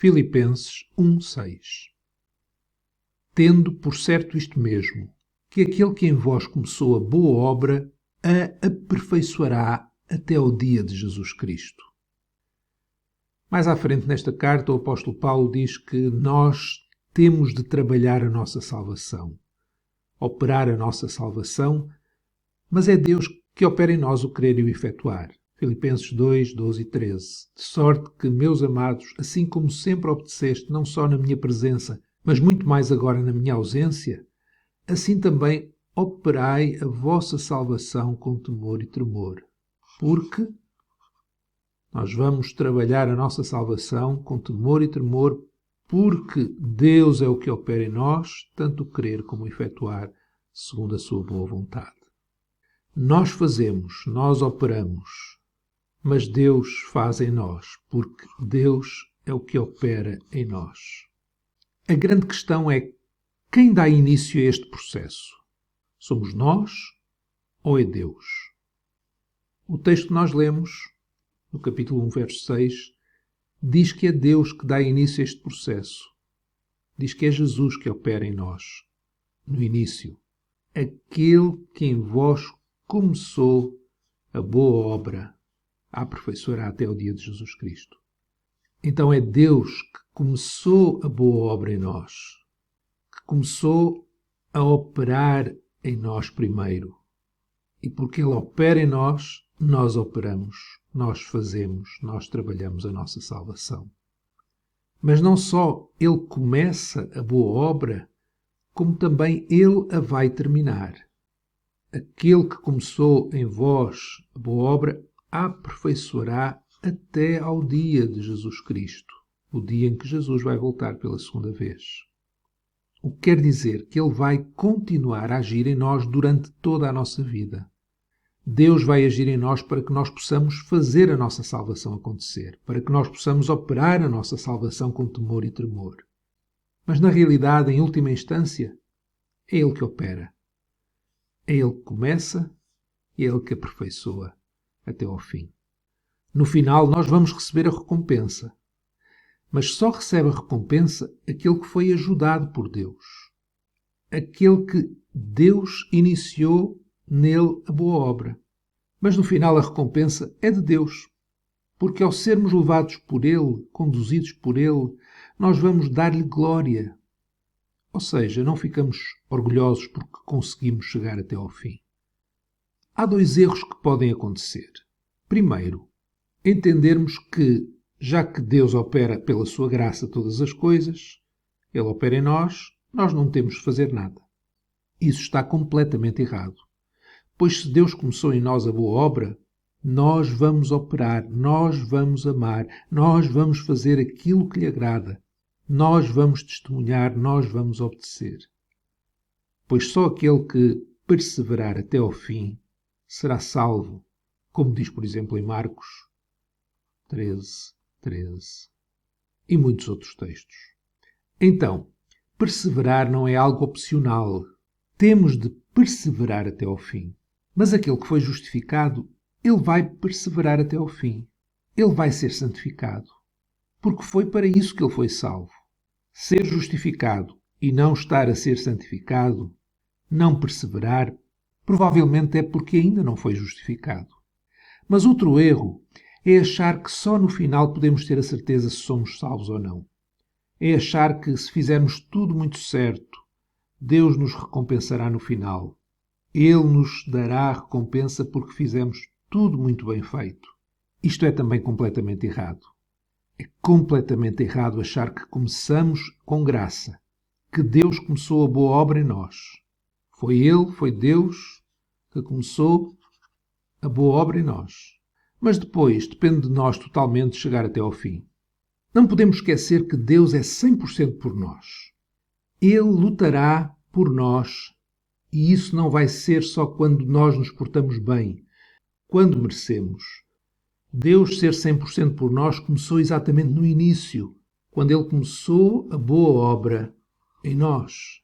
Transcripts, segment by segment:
Filipenses 1:6. Tendo por certo isto mesmo, que aquele que em vós começou a boa obra a aperfeiçoará até ao dia de Jesus Cristo. Mais à frente nesta carta, o apóstolo Paulo diz que nós temos de trabalhar a nossa salvação, operar a nossa salvação, mas é Deus que opera em nós o querer e o efetuar. Filipenses 2, 12 e 13. De sorte que, meus amados, assim como sempre obedeceste, não só na minha presença, mas muito mais agora na minha ausência, assim também operai a vossa salvação com temor e tremor. Porque nós vamos trabalhar a nossa salvação com temor e tremor, porque Deus é o que opera em nós, tanto o querer como o efetuar, segundo a sua boa vontade. Nós fazemos, nós operamos, mas Deus faz em nós, porque Deus é o que opera em nós. A grande questão é quem dá início a este processo? Somos nós ou é Deus? O texto que nós lemos, no capítulo 1, verso 6, diz que é Deus que dá início a este processo. Diz que é Jesus que opera em nós, no início. Aquele que em vós começou a boa obra, a aperfeiçoará até o dia de Jesus Cristo. Então é Deus que começou a boa obra em nós, que começou a operar em nós primeiro. E porque Ele opera em nós, nós operamos, nós fazemos, nós trabalhamos a nossa salvação. Mas não só Ele começa a boa obra, como também Ele a vai terminar. Aquele que começou em vós a boa obra, a aperfeiçoará até ao dia de Jesus Cristo, o dia em que Jesus vai voltar pela segunda vez. O que quer dizer que Ele vai continuar a agir em nós durante toda a nossa vida. Deus vai agir em nós para que nós possamos fazer a nossa salvação acontecer, para que nós possamos operar a nossa salvação com temor e tremor. Mas na realidade, em última instância, é Ele que opera. É Ele que começa e é Ele que aperfeiçoa até ao fim. No final, nós vamos receber a recompensa. Mas só recebe a recompensa aquele que foi ajudado por Deus. Aquele que Deus iniciou nele a boa obra. Mas no final a recompensa é de Deus. Porque ao sermos levados por Ele, conduzidos por Ele, nós vamos dar-lhe glória. Ou seja, não ficamos orgulhosos porque conseguimos chegar até ao fim. Há dois erros que podem acontecer. Primeiro, entendermos que, já que Deus opera pela sua graça todas as coisas, Ele opera em nós, nós não temos de fazer nada. Isso está completamente errado. Pois se Deus começou em nós a boa obra, nós vamos operar, nós vamos amar, nós vamos fazer aquilo que lhe agrada, nós vamos testemunhar, nós vamos obedecer. Pois só aquele que perseverar até ao fim será salvo, como diz, por exemplo, em Marcos 13, 13 e muitos outros textos. Então, perseverar não é algo opcional. Temos de perseverar até ao fim. Mas aquele que foi justificado, ele vai perseverar até ao fim. Ele vai ser santificado. Porque foi para isso que ele foi salvo. Ser justificado e não estar a ser santificado, não perseverar, provavelmente é porque ainda não foi justificado. Mas outro erro é achar que só no final podemos ter a certeza se somos salvos ou não. É achar que se fizermos tudo muito certo, Deus nos recompensará no final. Ele nos dará a recompensa porque fizemos tudo muito bem feito. Isto é também completamente errado. É completamente errado achar que começamos com graça, que Deus começou a boa obra em nós. Foi Ele, foi Deus que começou a boa obra em nós. Mas depois depende de nós totalmente chegar até ao fim. Não podemos esquecer que Deus é 100% por nós. Ele lutará por nós e isso não vai ser só quando nós nos portamos bem, quando merecemos. Deus ser 100% por nós começou exatamente no início, quando Ele começou a boa obra em nós.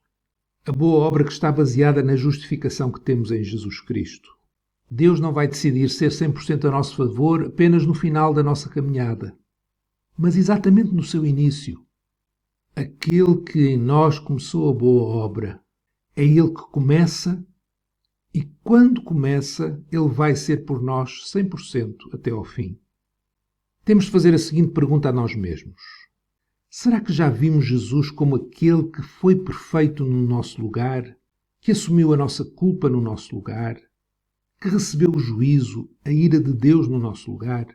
A boa obra que está baseada na justificação que temos em Jesus Cristo. Deus não vai decidir ser 100% a nosso favor apenas no final da nossa caminhada. Mas exatamente no seu início, aquele que em nós começou a boa obra, é ele que começa e quando começa, ele vai ser por nós 100% até ao fim. Temos de fazer a seguinte pergunta a nós mesmos. Será que já vimos Jesus como aquele que foi perfeito no nosso lugar, que assumiu a nossa culpa no nosso lugar, que recebeu o juízo, a ira de Deus no nosso lugar?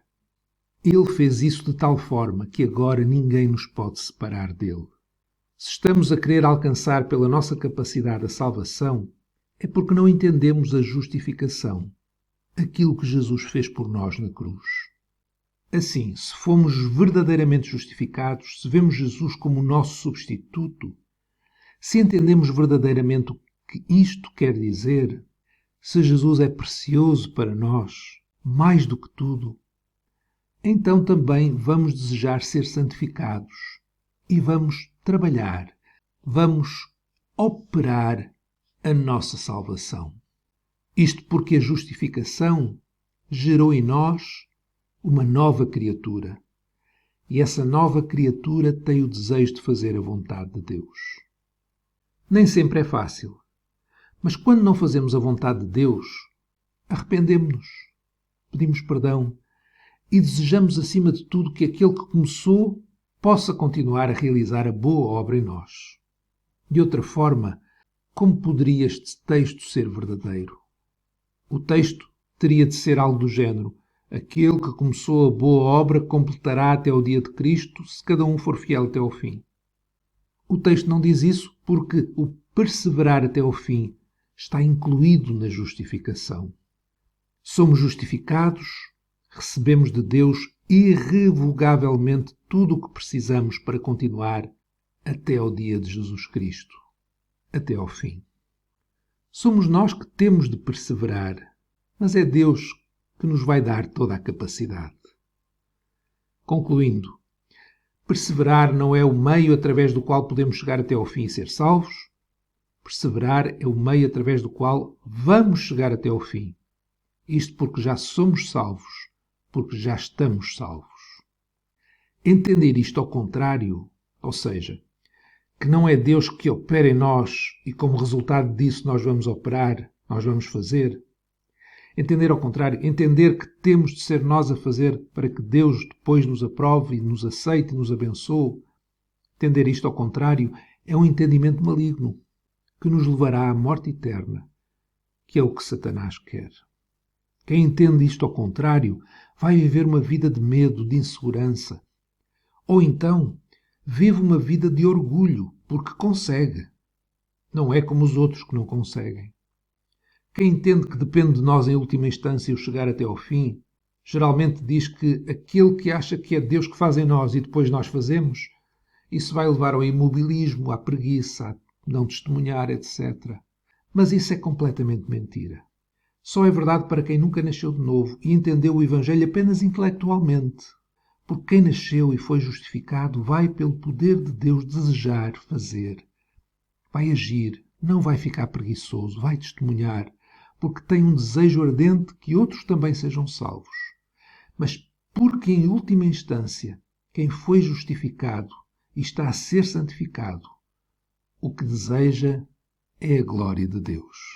Ele fez isso de tal forma que agora ninguém nos pode separar dele. Se estamos a querer alcançar pela nossa capacidade a salvação, é porque não entendemos a justificação, aquilo que Jesus fez por nós na cruz. Assim, se fomos verdadeiramente justificados, se vemos Jesus como o nosso substituto, se entendemos verdadeiramente o que isto quer dizer, se Jesus é precioso para nós, mais do que tudo, então também vamos desejar ser santificados e vamos trabalhar, vamos operar a nossa salvação. Isto porque a justificação gerou em nós uma nova criatura. E essa nova criatura tem o desejo de fazer a vontade de Deus. Nem sempre é fácil, mas quando não fazemos a vontade de Deus, arrependemo-nos, pedimos perdão e desejamos acima de tudo que aquele que começou possa continuar a realizar a boa obra em nós. De outra forma, como poderia este texto ser verdadeiro? O texto teria de ser algo do género: aquele que começou a boa obra completará até o dia de Cristo, se cada um for fiel até ao fim. O texto não diz isso porque o perseverar até ao fim está incluído na justificação. Somos justificados, recebemos de Deus irrevogavelmente tudo o que precisamos para continuar até ao dia de Jesus Cristo, até ao fim. Somos nós que temos de perseverar, mas é Deus que nos vai dar toda a capacidade. Concluindo, perseverar não é o meio através do qual podemos chegar até ao fim e ser salvos. Perseverar é o meio através do qual vamos chegar até ao fim. Isto porque já somos salvos, porque já estamos salvos. Entender isto ao contrário, ou seja, que não é Deus que opera em nós e como resultado disso nós vamos operar, nós vamos fazer. Entender ao contrário, entender que temos de ser nós a fazer para que Deus depois nos aprove e nos aceite e nos abençoe. Entender isto ao contrário é um entendimento maligno que nos levará à morte eterna, que é o que Satanás quer. Quem entende isto ao contrário vai viver uma vida de medo, de insegurança. Ou então vive uma vida de orgulho porque consegue. Não é como os outros que não conseguem. Quem entende que depende de nós em última instância o chegar até ao fim, geralmente diz que aquele que acha que é Deus que faz em nós e depois nós fazemos, isso vai levar ao imobilismo, à preguiça, a não testemunhar, etc. Mas isso é completamente mentira. Só é verdade para quem nunca nasceu de novo e entendeu o Evangelho apenas intelectualmente. Porque quem nasceu e foi justificado vai, pelo poder de Deus, desejar fazer. Vai agir, não vai ficar preguiçoso, vai testemunhar, porque tem um desejo ardente que outros também sejam salvos. Mas porque, em última instância, quem foi justificado e está a ser santificado, o que deseja é a glória de Deus.